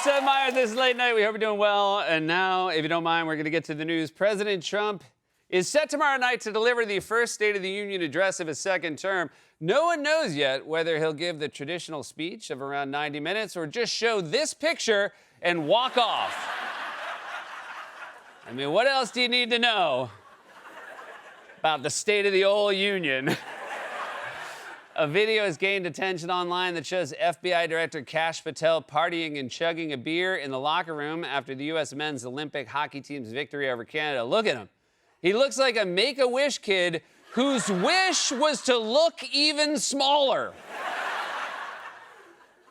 Seth Meyers, this is Late Night. We hope you're doing well. And now, if you don't mind, we're going to get to the news. President Trump is set tomorrow night to deliver the first State of the Union address of his second term. No one knows yet whether he'll give the traditional speech of around 90 minutes or just show this picture and walk off. I mean, what else do you need to know about the State of the Old Union? A video has gained attention online that shows FBI Director Kash Patel partying and chugging a beer in the locker room after the U.S. men's Olympic hockey team's victory over Canada. Look at him. He looks like a Make-A-Wish kid whose wish was to look even smaller.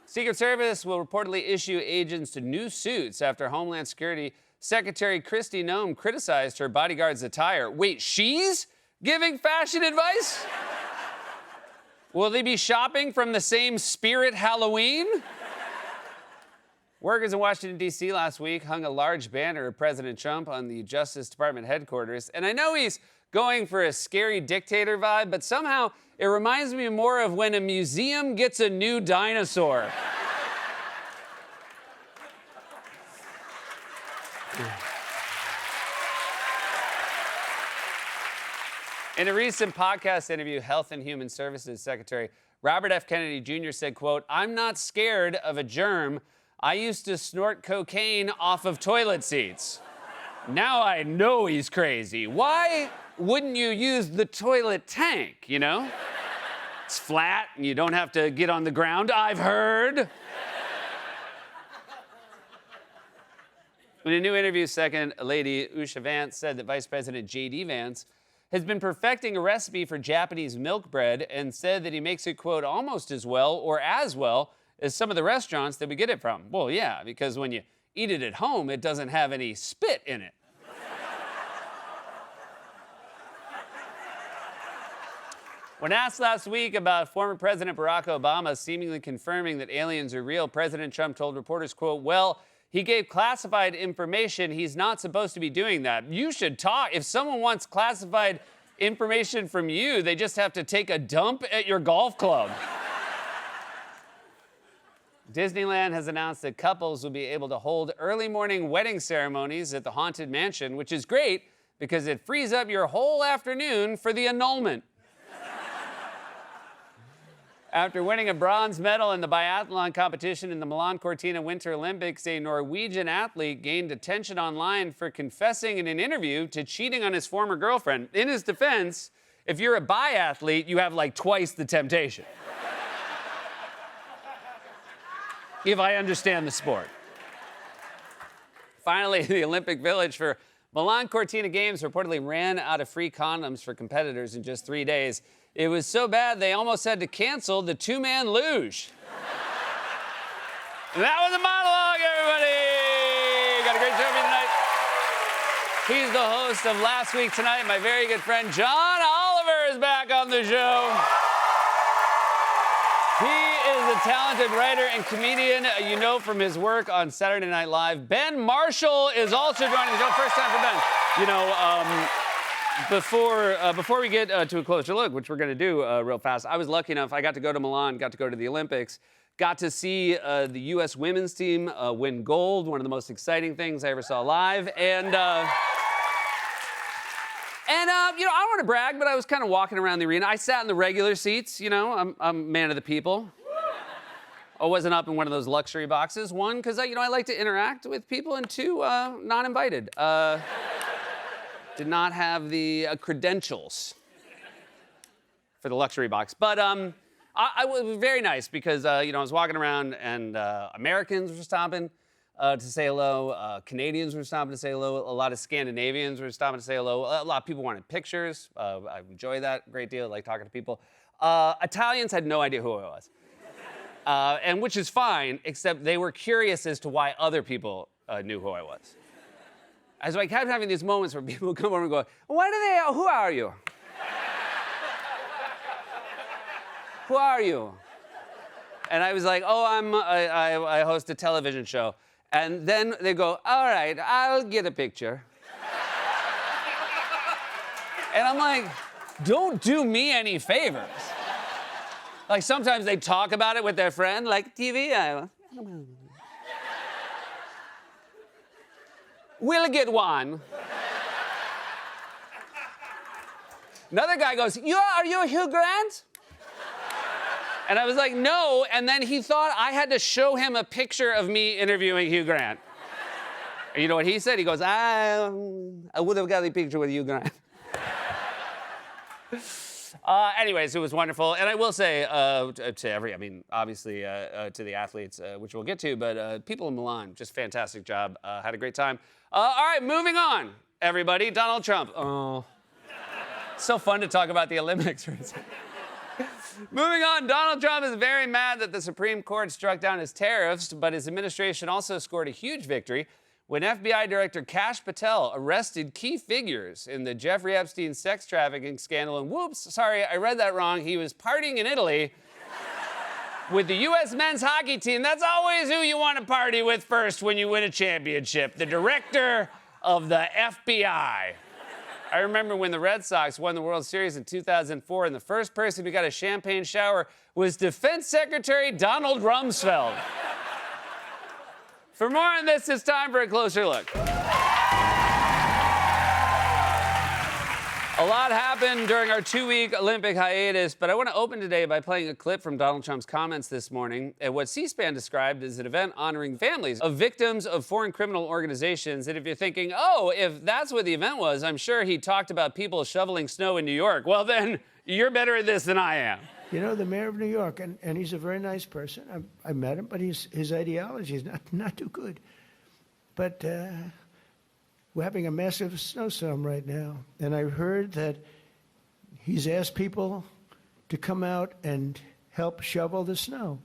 Secret Service will reportedly issue agents to new suits after Homeland Security Secretary Kristi Noem criticized her bodyguard's attire. Wait, she's giving fashion advice? Will they be shopping from the same Spirit Halloween? Workers in Washington, D.C. last week hung a large banner of President Trump on the Justice Department headquarters. And I know he's going for a scary dictator vibe, but somehow it reminds me more of when a museum gets a new dinosaur. In a recent podcast interview, Health and Human Services Secretary Robert F. Kennedy Jr. said, quote, "I'm not scared of a germ. I used to snort cocaine off of toilet seats. Now I know he's crazy. Why wouldn't you use the toilet tank, you know? It's flat and you don't have to get on the ground, I've heard." In a new interview, Second Lady Usha Vance said that Vice President J.D. Vance has been perfecting a recipe for Japanese milk bread and said that he makes it, quote, almost as well or as well as some of the restaurants that we get it from. Well, yeah, because when you eat it at home, it doesn't have any spit in it. When asked last week about former President Barack Obama seemingly confirming that aliens are real, President Trump told reporters, quote, "Well, he gave classified information. He's not supposed to be doing that. You should talk. If someone wants classified information from you, they just have to take a dump at your golf club." Disneyland has announced that couples will be able to hold early morning wedding ceremonies at the Haunted Mansion, which is great because it frees up your whole afternoon for the annulment. After winning a bronze medal in the biathlon competition in the Milan Cortina Winter Olympics, a Norwegian athlete gained attention online for confessing in an interview to cheating on his former girlfriend. In his defense, if you're a biathlete, you have like twice the temptation. If I understand the sport. Finally, the Olympic Village for Milan Cortina Games reportedly ran out of free condoms for competitors in just 3 days. It was so bad they almost had to cancel the two-man luge. And that was a monologue, everybody. Got a great show for you tonight. He's the host of Last Week Tonight. My very good friend John Oliver is back on the show. He is a talented writer and comedian you know from his work on Saturday Night Live. Ben Marshall is also joining the show. First time for Ben. You know, before we get to a closer look, which we're going to do real fast, I was lucky enough, I got to go to Milan, got to go to the Olympics, got to see the U.S. women's team win gold, one of the most exciting things I ever saw live. And you know, I don't want to brag, but I was kind of walking around the arena. I sat in the regular seats, you know, I'm a man of the people. I wasn't up in one of those luxury boxes. One, because I like to interact with people, and two, not invited. Did not have the credentials for the luxury box. But I was very nice because, you know, I was walking around and Americans were stopping to say hello. Canadians were stopping to say hello. A lot of Scandinavians were stopping to say hello. A lot of people wanted pictures. I enjoy that a great deal. I like talking to people. Italians had no idea who I was. And which is fine, except they were curious as to why other people knew who I was. And so I kept having these moments where people come over and go, who are you? Who are you? And I was like, oh, I host a television show. And then they go, all right, I'll get a picture. And I'm like, don't do me any favors. Like sometimes they talk about it with their friend, like TV. We'll get one. Another guy goes, are you Hugh Grant? And I was like, no. And then he thought I had to show him a picture of me interviewing Hugh Grant. And you know what he said? He goes, I would have got a picture with Hugh Grant. Anyways, it was wonderful. And I will say obviously to the athletes, which we'll get to, but people in Milan, just fantastic job. Had a great time. All right, moving on, everybody. Donald Trump. Oh, so fun to talk about the Olympics. Moving on, Donald Trump is very mad that the Supreme Court struck down his tariffs, but his administration also scored a huge victory when FBI Director Kash Patel arrested key figures in the Jeffrey Epstein sex trafficking scandal. And whoops, sorry, I read that wrong. He was partying in Italy with the U.S. men's hockey team. That's always who you want to party with first when you win a championship, the director of the FBI. I remember when the Red Sox won the World Series in 2004, and the first person who got a champagne shower was Defense Secretary Donald Rumsfeld. For more on this, it's time for a closer look. A lot happened during our 2-week Olympic hiatus, but I want to open today by playing a clip from Donald Trump's comments this morning at what C-SPAN described as an event honoring families of victims of foreign criminal organizations. And if you're thinking, oh, if that's what the event was, I'm sure he talked about people shoveling snow in New York. Well, then you're better at this than I am. You know, the mayor of New York, and he's a very nice person. I met him, but his ideology is not too good. But we're having a massive snowstorm right now, and I heard that he's asked people to come out and help shovel the snow.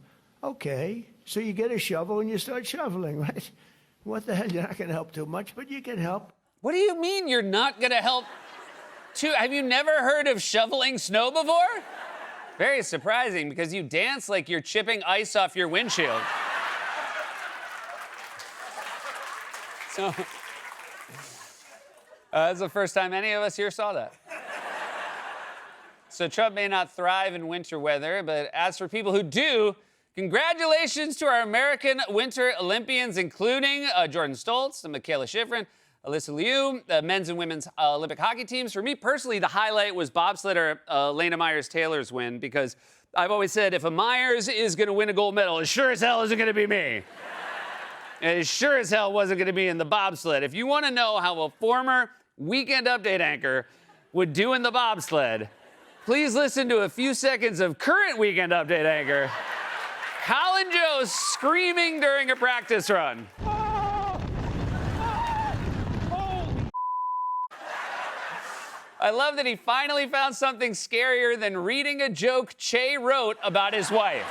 Okay, so you get a shovel and you start shoveling, right? What the hell? You're not going to help too much, but you can help. What do you mean you're not going to help have you never heard of shoveling snow before? Very surprising, because you dance like you're chipping ice off your windshield. So, that's the first time any of us here saw that. So Trump may not thrive in winter weather, but as for people who do, congratulations to our American Winter Olympians, including Jordan Stoltz and Michaela Schifrin, Alyssa Liu, the men's and women's Olympic hockey teams. For me personally, the highlight was bobsledder Lena Myers-Taylor's win, because I've always said if a Myers is going to win a gold medal, it sure as hell isn't going to be me. And it sure as hell wasn't going to be in the bobsled. If you want to know how a former Weekend Update anchor would do in the bobsled, please listen to a few seconds of current Weekend Update anchor Colin Jost screaming during a practice run. I love that he finally found something scarier than reading a joke Che wrote about his wife.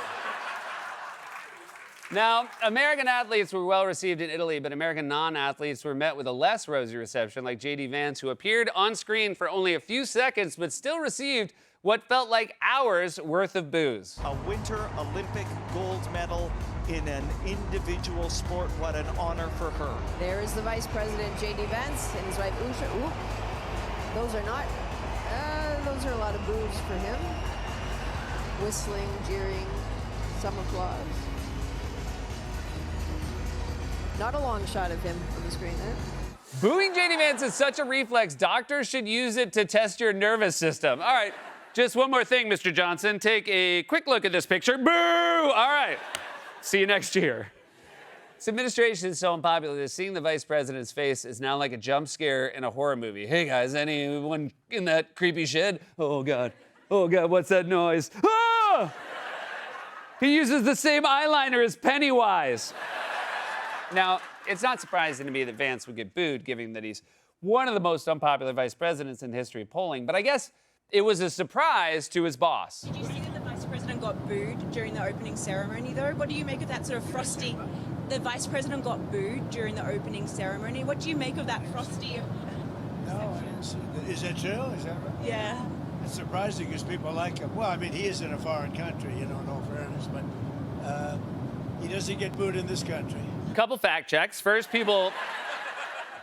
Now, American athletes were well received in Italy, but American non-athletes were met with a less rosy reception, like J.D. Vance, who appeared on screen for only a few seconds, but still received what felt like hours worth of booze. A Winter Olympic gold medal in an individual sport. What an honor for her. There is the Vice President, J.D. Vance, and his wife, Usha. Ooh. Those are not, those are a lot of boos for him. Whistling, jeering, some applause. Not a long shot of him on the screen there. Booing J.D. Vance is such a reflex, doctors should use it to test your nervous system. All right, just one more thing, Mr. Johnson. Take a quick look at this picture. Boo! All right, see you next year. This administration is so unpopular that seeing the vice president's face is now like a jump scare in a horror movie. Hey guys, anyone in that creepy shed? Oh God, what's that noise? Ah! He uses the same eyeliner as Pennywise. Now, it's not surprising to me that Vance would get booed, given that he's one of the most unpopular vice presidents in the history of polling, but I guess it was a surprise to his boss. Did you see that the vice president got booed during the opening ceremony, though? What do you make of that sort of frosty? The vice president got booed during the opening ceremony. What do you make of that frosty? No, I didn't see that. Is that true? Is that right? Yeah. It's surprising because people like him. Well, I mean, he is in a foreign country, you know, in all fairness, but he doesn't get booed in this country. Couple fact checks. First, people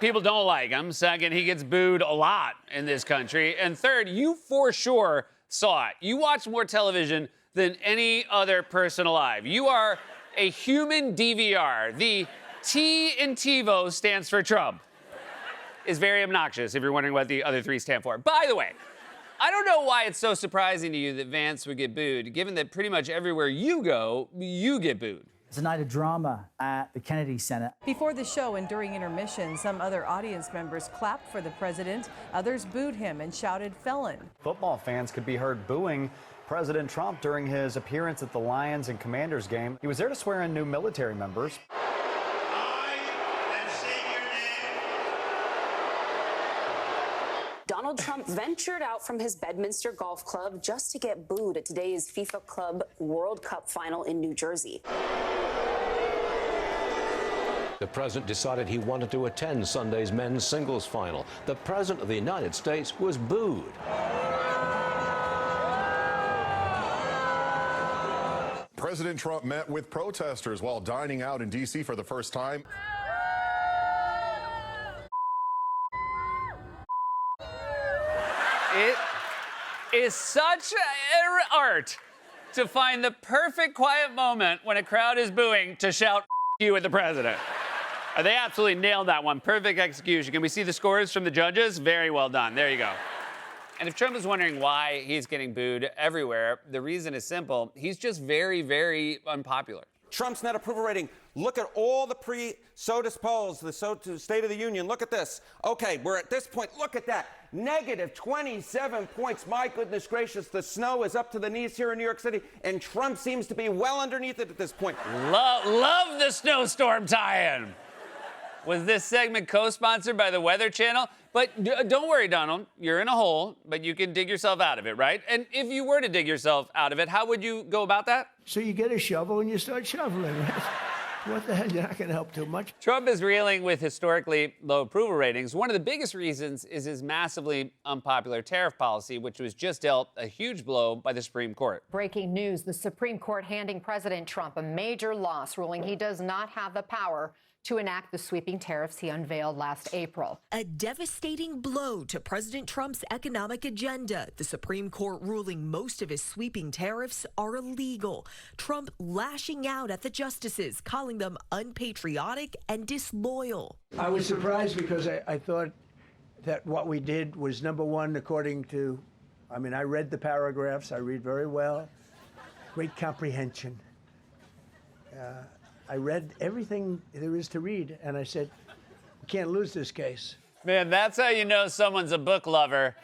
don't like him. Second, he gets booed a lot in this country. And third, you for sure saw it. You watch more television than any other person alive. You are a human DVR. The T in TiVo stands for Trump. is very obnoxious, if you're wondering what the other three stand for. By the way, I don't know why it's so surprising to you that Vance would get booed, given that pretty much everywhere you go, you get booed. It's a night of drama at the Kennedy Center. Before the show and during intermission, some other audience members clapped for the president. Others booed him and shouted felon. Football fans could be heard booing President Trump during his appearance at the Lions and Commanders game. He was there to swear in new military members. Donald Trump ventured out from his Bedminster Golf Club just to get booed at today's FIFA Club World Cup final in New Jersey. The president decided he wanted to attend Sunday's men's singles final. The president of the United States was booed. President Trump met with protesters while dining out in D.C. for the first time. It is such art to find the perfect quiet moment when a crowd is booing to shout you at the president. They absolutely nailed that one. Perfect execution. Can we see the scores from the judges? Very well done. There you go. And if Trump is wondering why he's getting booed everywhere, the reason is simple. He's just very, very unpopular. Trump's net approval rating. Look at all the pre-SOTUS polls, the State of the Union. Look at this. Okay, we're at this point. Look at that. Negative 27 points. My goodness gracious, the snow is up to the knees here in New York City, and Trump seems to be well underneath it at this point. Love the snowstorm tie-in. Was this segment co-sponsored by the Weather Channel? But don't worry, Donald. You're in a hole, but you can dig yourself out of it, right? And if you were to dig yourself out of it, how would you go about that? So you get a shovel and you start shoveling. What the hell? You're not going to help too much. Trump is reeling with historically low approval ratings. One of the biggest reasons is his massively unpopular tariff policy, which was just dealt a huge blow by the Supreme Court. Breaking news, the Supreme Court handing President Trump a major loss, ruling he does not have the power to enact the sweeping tariffs he unveiled last April. A devastating blow to President Trump's economic agenda. The Supreme Court ruling most of his sweeping tariffs are illegal. Trump lashing out at the justices, calling them unpatriotic and disloyal. I was surprised because I thought that what we did was number one, according to, I read the paragraphs. I read very well. Great comprehension. I read everything there is to read, and I said, we can't lose this case. Man, that's how you know someone's a book lover,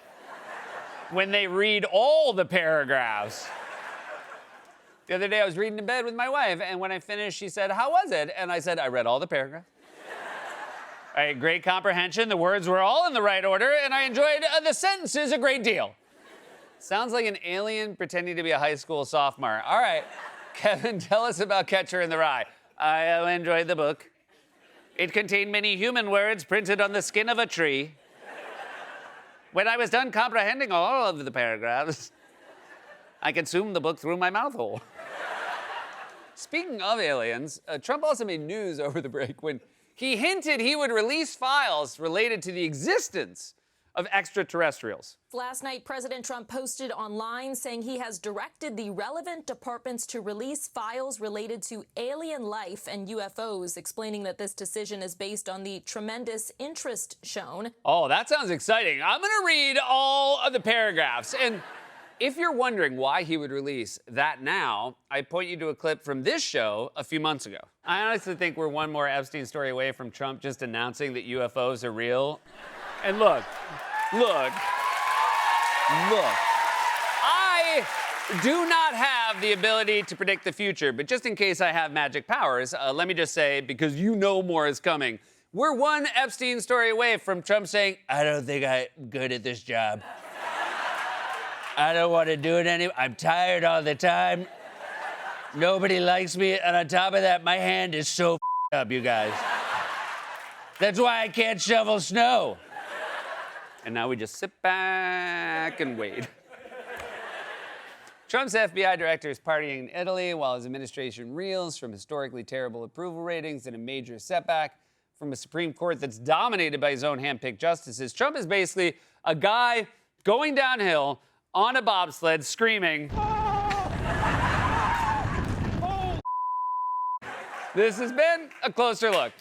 when they read all the paragraphs. The other day, I was reading in bed with my wife, and when I finished, she said, how was it? And I said, I read all the paragraphs. I had great comprehension. The words were all in the right order, and I enjoyed the sentences a great deal. Sounds like an alien pretending to be a high school sophomore. All right, Kevin, tell us about Catcher in the Rye. I enjoyed the book. It contained many human words printed on the skin of a tree. When I was done comprehending all of the paragraphs, I consumed the book through my mouth hole. Speaking of aliens, Trump also made news over the break when he hinted he would release files related to the existence of extraterrestrials. Last night, President Trump posted online saying he has directed the relevant departments to release files related to alien life and UFOs, explaining that this decision is based on the tremendous interest shown. Oh, that sounds exciting. I'm going to read all of the paragraphs. And if you're wondering why he would release that now, I point you to a clip from this show a few months ago. I honestly think we're one more Epstein story away from Trump just announcing that UFOs are real. And look. I do not have the ability to predict the future, but just in case I have magic powers, let me just say, because you know more is coming, we're one Epstein story away from Trump saying, I don't think I'm good at this job. I don't want to do it anymore. I'm tired all the time. Nobody likes me, and on top of that, my hand is so up, you guys. That's why I can't shovel snow. And now we just sit back and wait. Trump's FBI director is partying in Italy while his administration reels from historically terrible approval ratings and a major setback from a Supreme Court that's dominated by his own handpicked justices. Trump is basically a guy going downhill on a bobsled screaming. This has been A Closer Look.